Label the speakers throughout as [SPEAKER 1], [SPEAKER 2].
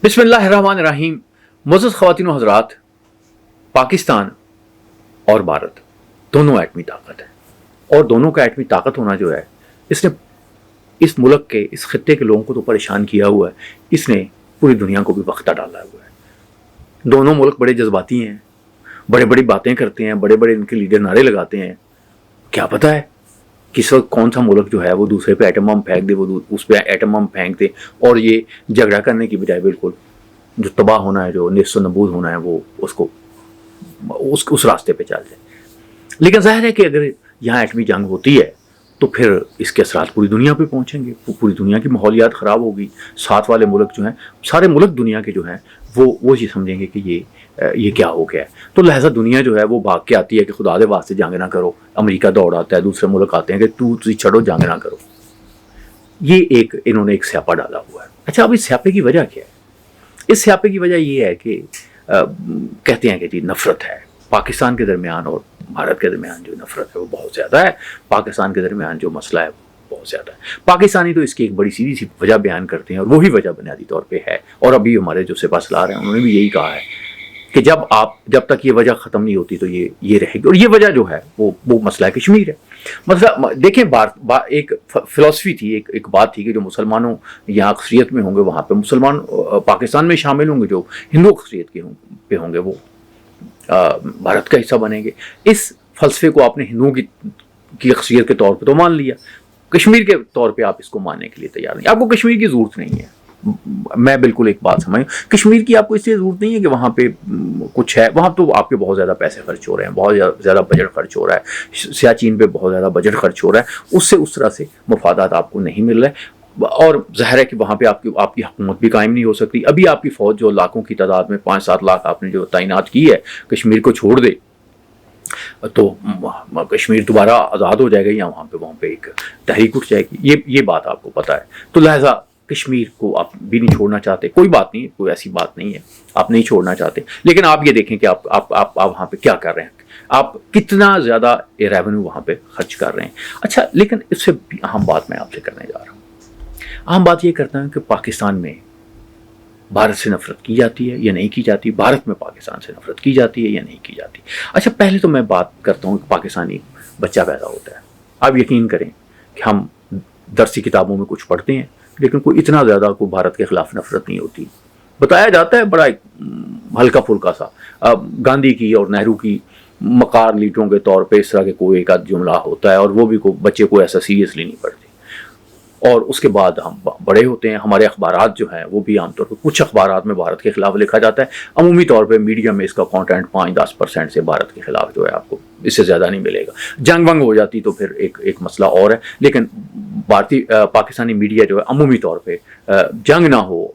[SPEAKER 1] बिस्मिल्लाहिर्रहमानिर्रहीम। मुअज़्ज़ज़ ख़वातीन व हज़रात, पाकिस्तान और भारत दोनों एटमी ताकत है, और दोनों का एटमी ताकत होना जो है, इसने इस मुल्क के, इस खित्ते के लोगों को तो परेशान किया हुआ है, इसने पूरी दुनिया को भी वक्ता डाला हुआ है। दोनों मुल्क बड़े जज्बाती हैं, बड़े बड़ी बातें करते हैं, बड़े बड़े इनके लीडर नारे लगाते हैं। क्या पता है किस वक्त कौन सा मुल्क जो है वो दूसरे पे एटम बम फेंक दे, वो उस पर एटम बम फेंक दे, और ये झगड़ा करने की बजाय बिल्कुल जो तबाह होना है, जो नेस्त नबूद होना है, वो उसको उस रास्ते पे चल जाए। लेकिन जाहिर है कि अगर यहाँ एटमी जंग होती है तो फिर इसके असरात पूरी दुनिया पे पहुँचेंगे, पूरी दुनिया की माहौलियात ख़राब होगी। साथ वाले मुल्क जो हैं, सारे मुल्क दुनिया के जो हैं वो ये समझेंगे कि ये क्या हो गया है। तो लिहाजा दुनिया जो है वो भाग के आती है कि खुदा दे वास्ते जंग ना करो। अमेरिका दौड़ आता है, दूसरे मुल्क आते हैं कि तुझे छड़ो, जंग ना करो। ये इन्होंने एक स्यापा डाला हुआ है। अच्छा, अब इस स्यापे की वजह क्या है? इस स्यापे की वजह ये है कि कहते हैं कि जी नफ़रत है पाकिस्तान के दरमियान और भारत के दरमियान। जो नफ़रत है वो बहुत ज़्यादा है। पाकिस्तान के दरमियान जो मसला है वो बहुत ज़्यादा है। पाकिस्तानी तो इसकी एक बड़ी सीधी सी वजह बयान करते हैं, और वही वजह बुनियादी तौर पे है। और अभी हमारे जो सिपहसालार हैं उन्होंने भी यही कहा है कि जब तक ये वजह ख़त्म नहीं होती तो ये रहेगी। और ये वजह जो है वो मसला कश्मीर है। मतलब देखें, एक फ़िलासफ़ी थी, एक बात थी कि जो मुसलमानों यहाँ अक्सरियत में होंगे वहाँ पे मुसलमान पाकिस्तान में शामिल होंगे, जो हिंदू अक्सरियत के पे होंगे वो भारत का हिस्सा बनेंगे। इस फ़लसफ़े को आपने हिंदुओं की अक्सरियत के तौर पर तो मान लिया, कश्मीर के तौर पर आप इसको मानने के लिए तैयार नहीं। आपको कश्मीर की ज़रूरत नहीं है। मैं बिल्कुल एक बात समझ, कश्मीर की आपको इसलिए ज़रूरत नहीं है कि वहाँ पे कुछ है। वहाँ तो आपके बहुत ज़्यादा पैसे खर्च हो रहे हैं, बहुत ज़्यादा बजट खर्च हो रहा है, सियाचिन पे बहुत ज़्यादा बजट खर्च हो रहा है, उससे उस तरह से मफादात आपको नहीं मिल रहे हैं। और ज़ाहिर है कि वहाँ पे आपकी हुकूमत भी कायम नहीं हो सकती। अभी आपकी फ़ौज जो लाखों की तादाद में 5-7 लाख आपने जो तैनात की है, कश्मीर को छोड़ दे तो कश्मीर दोबारा आज़ाद हो जाएगा, या वहाँ पे एक तहरीक उठ जाएगी। ये बात आपको पता है। तो लिहाजा कश्मीर को आप भी नहीं छोड़ना चाहते। कोई बात नहीं, कोई ऐसी बात नहीं है, आप नहीं छोड़ना चाहते। लेकिन आप ये देखें कि आप वहाँ पे क्या कर रहे हैं, आप कितना ज़्यादा रेवेन्यू वहाँ पे खर्च कर रहे हैं। अच्छा, लेकिन इससे भी अहम बात मैं आपसे करने जा रहा हूँ। अहम बात ये करता हूँ कि पाकिस्तान में भारत से नफ़रत की जाती है या नहीं की जाती, भारत में पाकिस्तान से नफ़रत की जाती है या नहीं की जाती। अच्छा, पहले तो मैं बात करता हूँ कि पाकिस्तानी बच्चा पैदा होता है। आप यकीन करें कि हम दरसी किताबों में कुछ पढ़ते हैं, लेकिन कोई इतना ज़्यादा कोई भारत के ख़िलाफ़ नफ़रत नहीं होती। बताया जाता है बड़ा एक हल्का फुल्का सा, गांधी की और नेहरू की मकार लीडरों के तौर पे इस तरह के कोई एक आध जुमला होता है, और वो भी बच्चे को ऐसा सीरियसली नहीं पढ़ते। और उसके बाद हम बड़े होते हैं, हमारे अखबारात जो हैं वो भी आमतौर पर कुछ अखबारात में भारत के ख़िलाफ़ लिखा जाता है। अमूमी तौर पे मीडिया में इसका कंटेंट 5-10% से भारत के ख़िलाफ़ जो है आपको इससे ज़्यादा नहीं मिलेगा। जंग वंग हो जाती तो फिर एक मसला और है, लेकिन पाकिस्तानी मीडिया जो है अमूमी तौर पे जंग ना हो,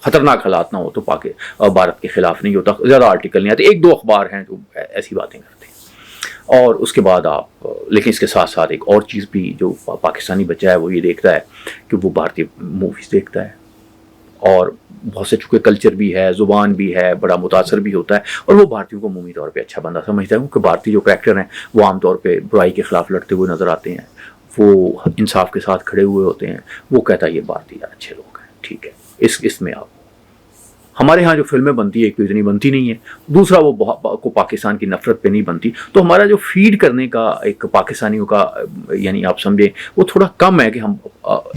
[SPEAKER 1] ख़तरनाक हालात ना हो तो भारत के ख़िलाफ़ नहीं होता, ज़्यादा आर्टिकल नहीं आते। 1-2 अखबार हैं जो ऐसी बातें करते हैं। और उसके बाद लेकिन इसके साथ साथ एक और चीज़ भी जो पाकिस्तानी बच्चा है वो ये देखता है कि वो भारतीय मूवीज़ देखता है, और बहुत से चूँकि कल्चर भी है, ज़ुबान भी है, बड़ा मुतासर भी होता है, और वो भारतीयों को अमूमी तौर पे अच्छा बंदा समझता है। क्योंकि भारतीय जो करैक्टर हैं वो आमतौर पे बुराई के ख़िलाफ़ लड़ते हुए नज़र आते हैं, वो इंसाफ के साथ खड़े हुए होते हैं। वो कहता है ये भारतीय अच्छे लोग हैं, ठीक है। इसमें आप हमारे यहाँ जो फिल्में बनती है एक तो इतनी बनती नहीं है, दूसरा वो को पाकिस्तान की नफ़रत पे नहीं बनती। तो हमारा जो फीड करने का एक पाकिस्तानियों का यानी आप समझें वो थोड़ा कम है कि हम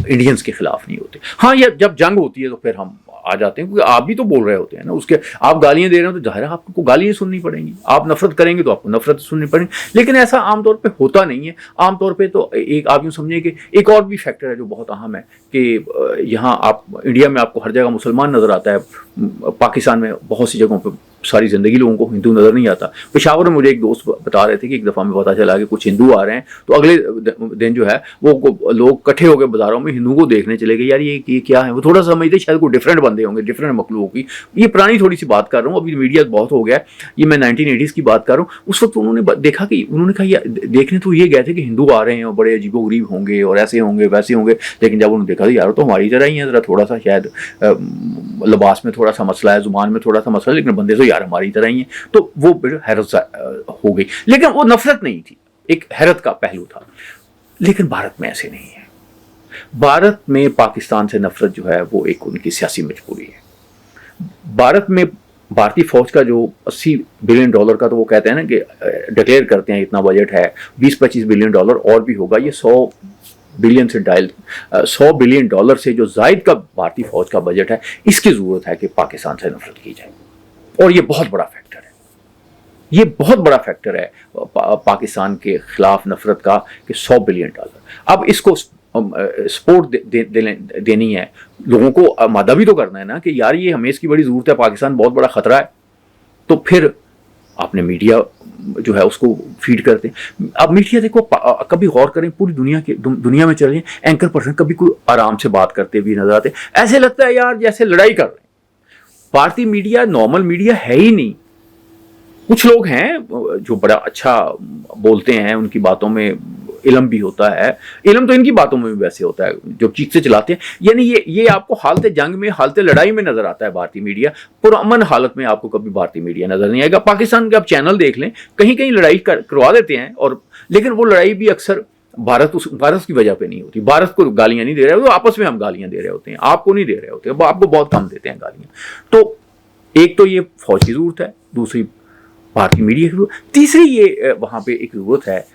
[SPEAKER 1] इंडियंस के ख़िलाफ़ नहीं होते। हाँ, ये जब जंग होती है तो फिर हम आ जाते हैं, क्योंकि आप भी तो बोल रहे होते हैं ना, उसके आप गालियाँ दे रहे हो तो ज़ाहिर है आपको गालियाँ सुननी पड़ेंगी। आप नफ़रत करेंगे तो आपको नफ़रत सुननी पड़ेगी। लेकिन ऐसा आमतौर पे होता नहीं है। आमतौर पे तो एक आप यूँ समझिए कि एक और भी फैक्टर है जो बहुत अहम है कि यहाँ आप इंडिया में आपको हर जगह मुसलमान नज़र आता है, पाकिस्तान में बहुत सी जगहों पर सारी ज़िंदगी लोगों को हिंदू नज़र नहीं आता। पेशावर में मुझे एक दोस्त बता रहे थे कि एक दफ़ा में पता चला कि कुछ हिंदू आ रहे हैं, तो अगले दिन जो है वो लोग इकट्ठे होकर बाज़ारों में हिंदू को देखने चले गए। यार ये क्या है? वो थोड़ा समझते शायद कोई डिफरेंट बंदे होंगे, डिफरेंट मखलूक की। ये पुरानी थोड़ी सी बात कर रहा हूँ, अभी मीडिया बहुत हो गया है, ये मैं 1980s की बात कर रहा हूँ। उस वक्त उन्होंने देखा कि उन्होंने कहा देखने तो ये गए थे कि हिंदू आ रहे हैं और बड़े अजीबोगरीब होंगे और ऐसे होंगे वैसे होंगे, लेकिन जब उन्होंने देखा तो यार तो हमारी तरह ही है, ज़रा थोड़ा सा शायद लिबास में थोड़ा सा मसला है, ज़ुबान में थोड़ा सा मसला है, लेकिन बंदे तो यार हमारी तरह ही हैं। तो वो हैरत हो गई, लेकिन वो नफरत नहीं थी, एक हैरत का पहलू था। लेकिन भारत में ऐसे नहीं है। भारत में पाकिस्तान से नफरत जो है वो एक उनकी सियासी मजबूरी है। भारत में भारतीय फौज का जो $80 बिलियन का, तो वो कहते हैं ना कि डिक्लेयर करते हैं इतना बजट है, 20-25 बिलियन डॉलर और भी होगा, ये 100 बिलियन से $100 बिलियन से जो जायद का भारतीय फौज का बजट है, इसकी जरूरत है कि पाकिस्तान से नफरत की जाए। और ये बहुत बड़ा फैक्टर है, ये बहुत बड़ा फैक्टर है पाकिस्तान के खिलाफ नफरत का कि $100 बिलियन। अब इसको सपोर्ट देनी है, लोगों को आमादा भी तो करना है ना कि यार ये हमें इसकी बड़ी ज़रूरत है, पाकिस्तान बहुत बड़ा ख़तरा है। तो फिर आपने मीडिया जो है उसको फीड करते हैं। अब मीडिया देखो, कभी गौर करें, पूरी दुनिया में चल रही है एंकर पर्सन कभी कोई आराम से बात करते भी नजर आते, ऐसे लगता है यार जैसे लड़ाई कर रहे हैं। भारतीय मीडिया नॉर्मल मीडिया है ही नहीं। कुछ लोग हैं जो बड़ा अच्छा बोलते हैं, उनकी बातों में इल्म भी होता है, इल्म तो इनकी बातों में भी वैसे होता है जो चीख से चलाते हैं। यानी ये आपको हालत जंग में, हालत लड़ाई में नजर आता है भारतीय मीडिया, पुरअमन हालत में आपको कभी भारतीय मीडिया नजर नहीं आएगा। पाकिस्तान के आप चैनल देख लें, कहीं कहीं लड़ाई करवा देते हैं, और लेकिन वो लड़ाई भी अक्सर भारत की वजह पे नहीं होती। भारत को गालियां नहीं दे रहे, तो आपस में हम गालियां दे रहे होते हैं, आपको नहीं दे रहे होते, आपको बहुत कम देते हैं गालियां। तो एक तो ये फौज की जरूरत है, दूसरी भारतीय मीडिया की जरूरत, तीसरी ये वहां पे एक जरूरत है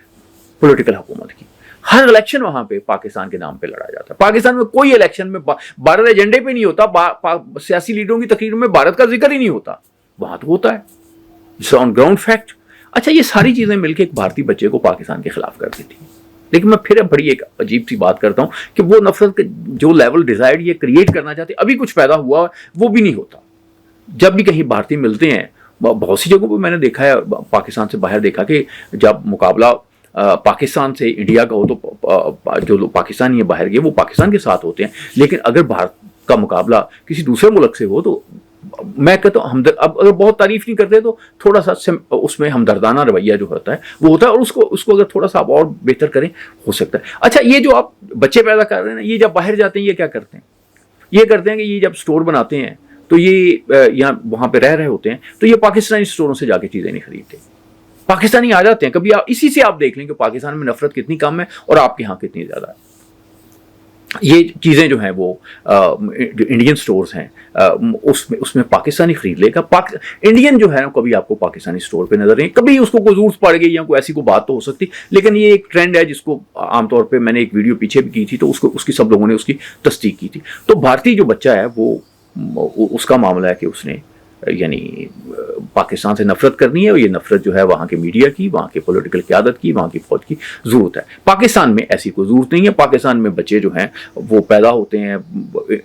[SPEAKER 1] पॉलिटिकल हुकूमत की। हर इलेक्शन वहां पे पाकिस्तान के नाम पे लड़ा जाता है। पाकिस्तान में कोई इलेक्शन में भारत एजेंडे पे नहीं होता, सियासी लीडरों की तकरीर में भारत का जिक्र ही नहीं होता। वहां तो होता है ऑन ग्राउंड फैक्ट। अच्छा, ये सारी चीजें मिलकर एक भारतीय बच्चे को पाकिस्तान के खिलाफ कर देती हैं। लेकिन मैं फिर बड़ी एक अजीब सी बात करता हूं कि वो नफरत के जो लेवल डिजायर्ड ये क्रिएट करना चाहते अभी कुछ पैदा हुआ, वो भी नहीं होता। जब भी कहीं भारतीय मिलते हैं, बहुत सी जगहों पर मैंने देखा है, पाकिस्तान से बाहर देखा कि जब मुकाबला पाकिस्तान से इंडिया का हो तो जो लोग पाकिस्तानी है बाहर गए वो पाकिस्तान के साथ होते हैं, लेकिन अगर भारत का मुकाबला किसी दूसरे मुल्क से हो तो मैं कहता हूँ अब अगर बहुत तारीफ नहीं करते तो थोड़ा सा उसमें हमदर्दाना रवैया जो होता है वो होता है, और उसको अगर थोड़ा सा आप और बेहतर करें हो सकता है। अच्छा, ये जो आप बच्चे पैदा कर रहे हैं ना, ये जब बाहर जाते हैं ये क्या करते हैं, ये करते हैं कि ये जब स्टोर बनाते हैं तो ये यहाँ वहाँ पे रह रहे होते हैं, तो ये पाकिस्तानी स्टोरों से जाके चीज़ें नहीं खरीदते, पाकिस्तानी आ जाते हैं। कभी आप इसी से आप देख लें कि पाकिस्तान में नफरत कितनी कम है और आपके यहाँ कितनी ज़्यादा है। ये चीज़ें जो हैं वो जो इंडियन स्टोर्स हैं उसमें पाकिस्तानी खरीद लेगा। इंडियन जो है ना कभी आपको पाकिस्तानी स्टोर पे नजर नहीं, कभी उसको कोई जरूरत पड़ गई या कोई ऐसी कोई बात तो हो सकती, लेकिन ये एक ट्रेंड है जिसको आमतौर पे मैंने एक वीडियो पीछे भी की थी तो उसकी सब लोगों ने उसकी तस्दीक की थी। तो भारतीय जो बच्चा है वो उसका मामला है कि उसने यानी पाकिस्तान से नफरत करनी है, और ये नफरत जो है वहाँ के मीडिया की, वहाँ के पॉलिटिकल क़यादत की, वहाँ की फौज की ज़रूरत है। पाकिस्तान में ऐसी कोई ज़रूरत नहीं है। पाकिस्तान में बच्चे जो हैं वो पैदा होते हैं,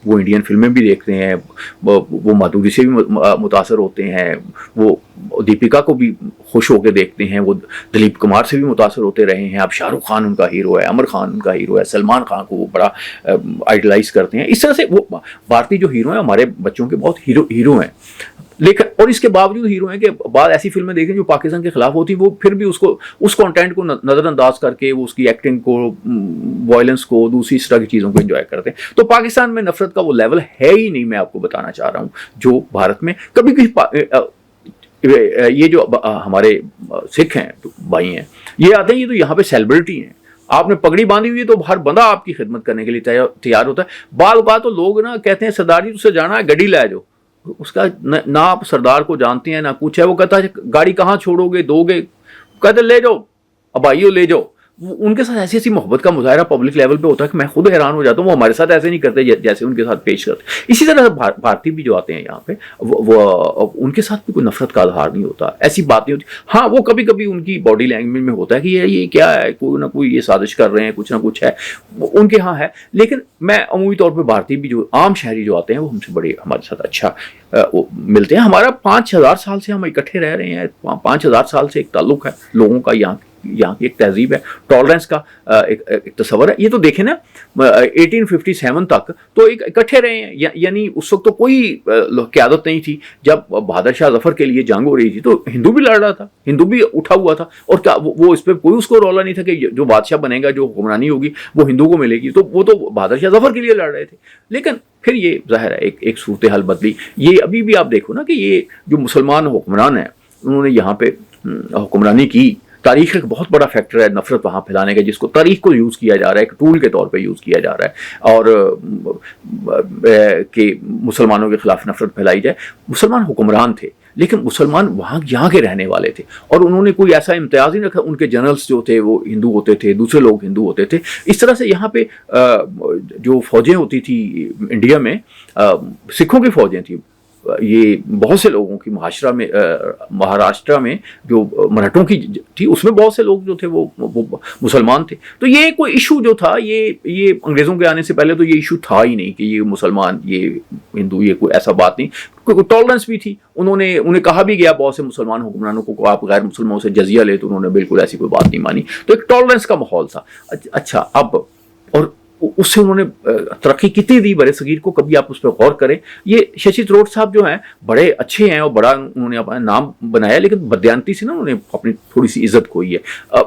[SPEAKER 1] वो इंडियन फिल्में भी देखते हैं, वो माधुरी से भी मुतासर होते हैं, वो दीपिका को भी खुश होकर देखते हैं, वो दिलीप कुमार से भी मुतासर होते रहे हैं। अब शाहरुख खान उनका हीरो है, आमिर खान उनका हीरो है, सलमान खान को वो बड़ा आइडलाइज करते हैं। इस तरह से वो भारतीय जो हीरो हैं हमारे बच्चों के बहुत हीरो हैं। लेकिन और इसके बावजूद हीरो हैं कि बाद ऐसी फिल्में देखें जो पाकिस्तान के खिलाफ होती, वो फिर भी उस कंटेंट को नज़रअंदाज करके वो उसकी एक्टिंग को, वायलेंस को, दूसरी इस तरह की चीज़ों को एंजॉय करते हैं। तो पाकिस्तान में नफरत का वो लेवल है ही नहीं, मैं आपको बताना चाह रहा हूँ, जो भारत में कभी ये जो हमारे सिख हैं भाई हैं, ये आते हैं, ये तो यहाँ पे सेलिब्रिटी हैं। आपने पगड़ी बांधी हुई है तो हर बंदा आपकी खिदमत करने के लिए तैयार होता है। बाल बात तो लोग ना कहते हैं सरदार जी तुझसे जाना है गड्डी ले जाओ, उसका ना आप सरदार को जानते हैं ना कुछ है। वो कहता है गाड़ी कहाँ छोड़ोगे, दोगे, कहते ले जाओ, अब आइयो ले जाओ। उनके साथ ऐसी ऐसी मोहब्बत का मुजाहरा पब्लिक लेवल पे होता है कि मैं खुद हैरान हो जाता हूँ। वो हमारे साथ ऐसे नहीं करते जैसे उनके साथ पेश करते। इसी तरह भारतीय भी जो आते हैं यहाँ पे वो उनके साथ भी कोई नफरत का आधार नहीं होता, ऐसी बात नहीं होती। हाँ, वो कभी कभी उनकी बॉडी लैंग्वेज में होता है कि ये क्या है, कोई ना कोई ये साजिश कर रहे हैं, कुछ ना कुछ है, उनके यहाँ है। लेकिन मैं अमूमी तौर पर भारतीय भी जो आम शहरी जो आते हैं वो हमसे बड़े हमारे साथ अच्छा मिलते हैं। हमारा 5000 साल से हम इकट्ठे रह रहे हैं, 5000 साल से एक ताल्लुक है लोगों का, यहाँ की एक तहजीब है, टॉलरेंस का एक तस्वर है। ये तो देखें ना 1857 तक तो एक इकट्ठे रहे हैं, यानी उस वक्त तो कोई क़यादत नहीं थी। जब बहादुर शाह जफर के लिए जंग हो रही थी तो हिंदू भी लड़ रहा था, हिंदू भी उठा हुआ था, और क्या वो इस पर कोई उसको रौला नहीं था कि जो बादशाह बनेगा, जो हुक्मरानी होगी वो हिंदू को मिलेगी। तो वो तो बहादुर शाह जफर के लिए लड़ रहे थे। लेकिन फिर ये ज़ाहिर है एक सूरत हाल बदली। ये अभी भी आप देखो ना कि ये जो मुसलमान हुक्मरान हैं उन्होंने यहाँ पे हुक्मरानी की, تاریخ ایک بہت بڑا فیکٹر ہے نفرت وہاں پھیلانے کا، جس کو تاریخ کو یوز کیا جا رہا ہے، ایک ٹول کے طور پہ یوز کیا جا رہا ہے، اور کہ مسلمانوں کے خلاف نفرت پھیلائی جائے. مسلمان حکمران تھے لیکن مسلمان وہاں یہاں کے رہنے والے تھے، اور انہوں نے کوئی ایسا امتیاز نہیں رکھا. ان کے جنرلز جو تھے وہ ہندو ہوتے تھے، دوسرے لوگ ہندو ہوتے تھے. اس طرح سے یہاں پہ جو فوجیں ہوتی تھی انڈیا میں، سکھوں کی فوجیں تھیں، یہ بہت سے لوگوں کی مہاراشٹرا میں جو مراٹھوں کی تھی، اس میں بہت سے لوگ جو تھے وہ مسلمان تھے. تو یہ کوئی ایشو جو تھا، یہ انگریزوں کے آنے سے پہلے تو یہ ایشو تھا ہی نہیں کہ یہ مسلمان، یہ ہندو، یہ کوئی ایسا بات نہیں. کوئی ٹالرنس بھی تھی. انہیں کہا بھی گیا بہت سے مسلمان حکمرانوں کو آپ غیر مسلمانوں سے جزیہ لے، تو انہوں نے بالکل ایسی کوئی بات نہیں مانی. تو ایک ٹالرنس کا ماحول تھا. اچھا، اب اور اس سے انہوں نے ترقی کتنی دی برے صغیر کو، کبھی آپ اس پہ غور کریں. یہ ششی تھروٹ صاحب جو ہیں بڑے اچھے ہیں اور بڑا انہوں نے اپنا نام بنایا، لیکن بدیانتی سے نا انہوں نے اپنی تھوڑی سی عزت کھوئی ہے.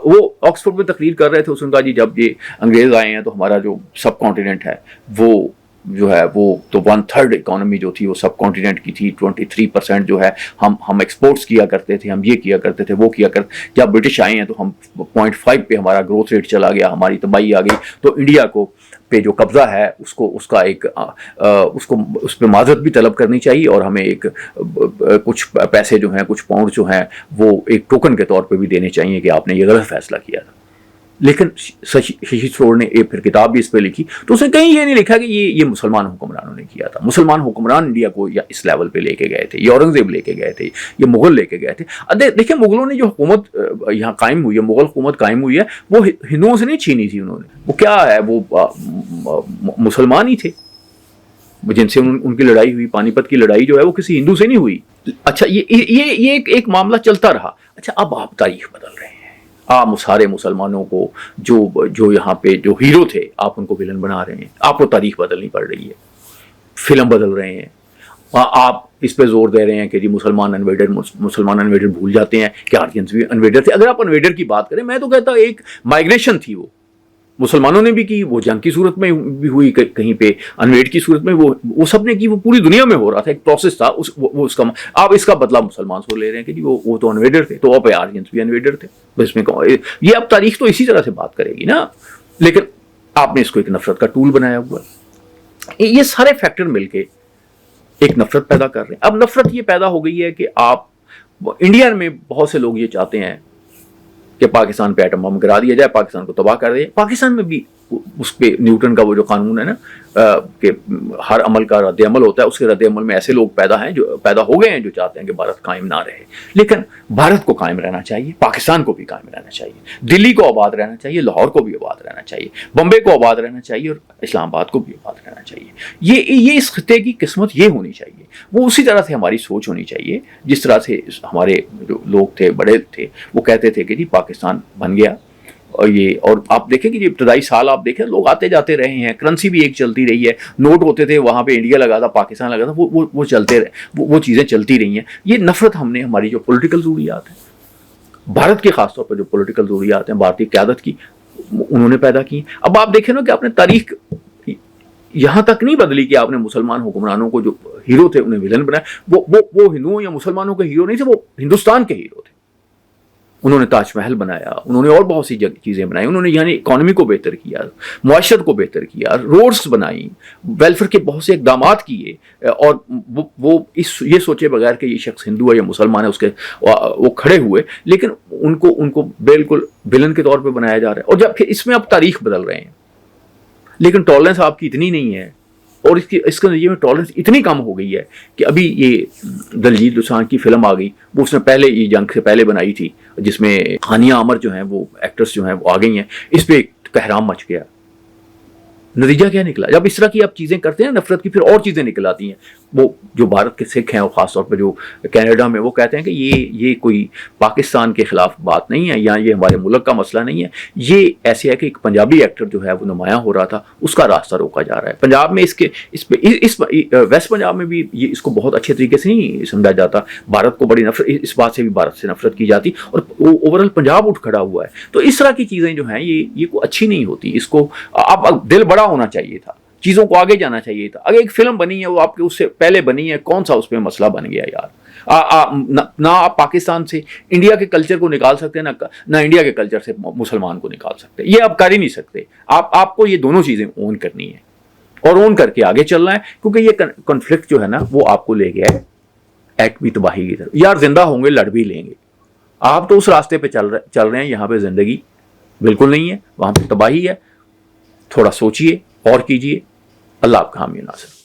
[SPEAKER 1] وہ آکسفورڈ میں تقریر کر رہے تھے، اس نے کہا جی جب یہ انگریز آئے ہیں تو ہمارا جو سب کانٹیننٹ ہے وہ جو ہے وہ تو 1/3 اکانومی جو تھی وہ سب کانٹیننٹ کی تھی. 23% جو ہے ہم ایکسپورٹس کیا کرتے تھے، ہم یہ کیا کرتے تھے، وہ کیا کرتے. جب برٹش آئے ہیں تو ہم 0.5 پہ ہمارا گروتھ ریٹ چلا گیا، ہماری تباہی آ گئی. تو انڈیا کو پہ جو قبضہ ہے اس پہ معذرت بھی طلب کرنی چاہیے، اور ہمیں ایک کچھ پیسے جو ہیں، کچھ پاؤنڈ جو ہیں، وہ ایک ٹوکن کے طور پہ بھی دینے چاہیے کہ آپ نے یہ غلط فیصلہ کیا تھا. لیکن ششی تھروٹ نے پھر کتاب بھی اس پہ لکھی، تو اس نے کہیں یہ نہیں لکھا کہ یہ مسلمان حکمرانوں نے کیا تھا. مسلمان حکمران انڈیا کو یا اس لیول پہ لے کے گئے تھے، یہ اورنگزیب لے کے گئے تھے، یہ مغل لے کے گئے تھے. دیکھیں مغلوں نے جو حکومت یہاں قائم ہوئی ہے، مغل حکومت قائم ہوئی ہے، وہ ہندوؤں سے نہیں چھینی تھی. انہوں نے وہ کیا ہے، وہ مسلمان ہی تھے جن سے ان کی لڑائی ہوئی. پانی پت کی لڑائی جو ہے وہ کسی ہندو سے نہیں ہوئی. اچھا، یہ ایک معاملہ چلتا رہا. اچھا، اب آپ تاریخ بدل رہے ہیں. آپ سارے مسلمانوں کو جو یہاں پہ جو ہیرو تھے، آپ ان کو ویلن بنا رہے ہیں. آپ کو تاریخ بدلنی پڑ رہی ہے، فلم بدل رہے ہیں. آپ اس پہ زور دے رہے ہیں کہ جی مسلمان انویڈر بھول جاتے ہیں کہ آرینس بھی انویڈر تھے. اگر آپ انویڈر کی بات کریں، میں تو کہتا ہوں ایک مائگریشن تھی، وہ مسلمانوں نے بھی کی، وہ جنگ کی صورت میں بھی ہوئی، کہیں پہ انویڈ کی صورت میں وہ سب نے کی. وہ پوری دنیا میں ہو رہا تھا، ایک پروسیس تھا. آپ اس کا بدلہ مسلمان سے لے رہے ہیں کہ جی وہ تو انویڈر تھے، تو آپ آرینس بھی انویڈر تھے. اس میں یہ اب تاریخ تو اسی طرح سے بات کرے گی نا. لیکن آپ نے اس کو ایک نفرت کا ٹول بنایا ہوا. یہ سارے فیکٹر مل کے ایک نفرت پیدا کر رہے ہیں. اب نفرت یہ پیدا ہو گئی ہے کہ آپ انڈیا میں بہت سے لوگ یہ چاہتے ہیں کہ پاکستان پہ ایٹم بم گرا دیا جائے، پاکستان کو تباہ کر دیا. پاکستان میں بھی اس پہ نیوٹن کا وہ جو قانون ہے نا کہ ہر عمل کا رد عمل ہوتا ہے، اس کے رد عمل میں ایسے لوگ پیدا ہو گئے ہیں جو چاہتے ہیں کہ بھارت قائم نہ رہے. لیکن بھارت کو قائم رہنا چاہیے، پاکستان کو بھی قائم رہنا چاہیے، دلی کو آباد رہنا چاہیے، لاہور کو بھی آباد رہنا چاہیے، بمبے کو آباد رہنا چاہیے، اور اسلام آباد کو بھی آباد رہنا چاہیے. یہ اس خطے کی قسمت یہ ہونی چاہیے. وہ اسی طرح سے ہماری سوچ ہونی چاہیے جس طرح سے ہمارے جو لوگ تھے، بڑے تھے، وہ کہتے تھے کہ جی پاکستان بن گیا. اور آپ دیکھیں کہ ابتدائی سال آپ دیکھیں لوگ آتے جاتے رہے ہیں، کرنسی بھی ایک چلتی رہی ہے، نوٹ ہوتے تھے وہاں پہ انڈیا لگا تھا، پاکستان لگا تھا، وہ چلتے رہے، وہ چیزیں چلتی رہی ہیں. یہ نفرت ہم نے ہماری جو پولیٹیکل ضروریات ہیں، بھارت کے خاص طور پر جو پولیٹیکل ضروریات ہیں بھارتی قیادت کی، انہوں نے پیدا کی. اب آپ دیکھیں نا کہ آپ نے تاریخ یہاں تک نہیں بدلی کہ آپ نے مسلمان حکمرانوں کو جو ہیرو تھے انہیں ویلن بنایا. وہ ہندوؤں یا مسلمانوں کے ہیرو نہیں تھے، وہ ہندوستان کے ہیرو تھے. انہوں نے تاج محل بنایا، انہوں نے اور بہت سی چیزیں بنائی. انہوں نے یعنی اکانومی کو بہتر کیا، معاشرت کو بہتر کیا، روڈز بنائی، ویلفیئر کے بہت سے اقدامات کیے. اور وہ یہ سوچے بغیر کہ یہ شخص ہندو ہے یا مسلمان ہے، وہ کھڑے ہوئے. لیکن ان کو بالکل ویلن کے طور پہ بنایا جا رہا ہے. اور جب پھر اس میں آپ تاریخ بدل رہے ہیں، لیکن ٹالرنس آپ کی اتنی نہیں ہے، اور اس کے نتیجے میں ٹالرنس اتنی کم ہو گئی ہے کہ ابھی یہ دلجیت دوسان کی فلم آ گئی، وہ اس نے پہلے یہ جنگ سے پہلے بنائی تھی، جس میں ہانیہ عامر جو ہیں وہ ایکٹرس جو ہیں وہ آ گئی ہیں. اس پہ ایک کہرام مچ گیا. نتیجہ کیا نکلا؟ جب اس طرح کی آپ چیزیں کرتے ہیں نفرت کی، پھر اور چیزیں نکل آتی ہیں. وہ جو بھارت کے سکھ ہیں، اور خاص طور پہ جو کینیڈا میں، وہ کہتے ہیں کہ یہ کوئی پاکستان کے خلاف بات نہیں ہے، یا یہ ہمارے ملک کا مسئلہ نہیں ہے. یہ ایسے ہے کہ ایک پنجابی ایکٹر جو ہے وہ نمایاں ہو رہا تھا، اس کا راستہ روکا جا رہا ہے. پنجاب میں ویسٹ پنجاب میں بھی یہ اس کو بہت اچھے طریقے سے نہیں سمجھا جاتا. بھارت کو بڑی نفرت، اس بات سے بھی بھارت سے نفرت کی جاتی، اور اوورال پنجاب اٹھ کھڑا ہوا ہے. تو اس طرح کی چیزیں جو ہیں یہ کوئی اچھی نہیں ہوتی. اس کو اب دل بڑا ہونا چاہیے تھا، چیزوں کو آگے جانا چاہیے تھا. اگر ایک فلم بنی ہے، وہ آپ کے اس سے پہلے بنی ہے، کون سا اس پہ مسئلہ بن گیا یار؟ نہ آپ پاکستان سے انڈیا کے کلچر کو نکال سکتے ہیں، نہ انڈیا کے کلچر سے مسلمان کو نکال سکتے، یہ آپ کر ہی نہیں سکتے. آپ کو یہ دونوں چیزیں اون کرنی ہے اور اون کر کے آگے چلنا ہے، کیونکہ یہ کنفلکٹ جو ہے نا وہ آپ کو لے گیا ہے ایٹمی تباہی کی طرف. یار زندہ ہوں گے، لڑ بھی لیں گے. آپ تو اس راستے پہ چل رہے ہیں، یہاں پہ زندگی بالکل نہیں ہے، وہاں پہ تباہی ہے. تھوڑا سوچئے، غور کیجئے. اللہ آپ کا حامی و ناصر.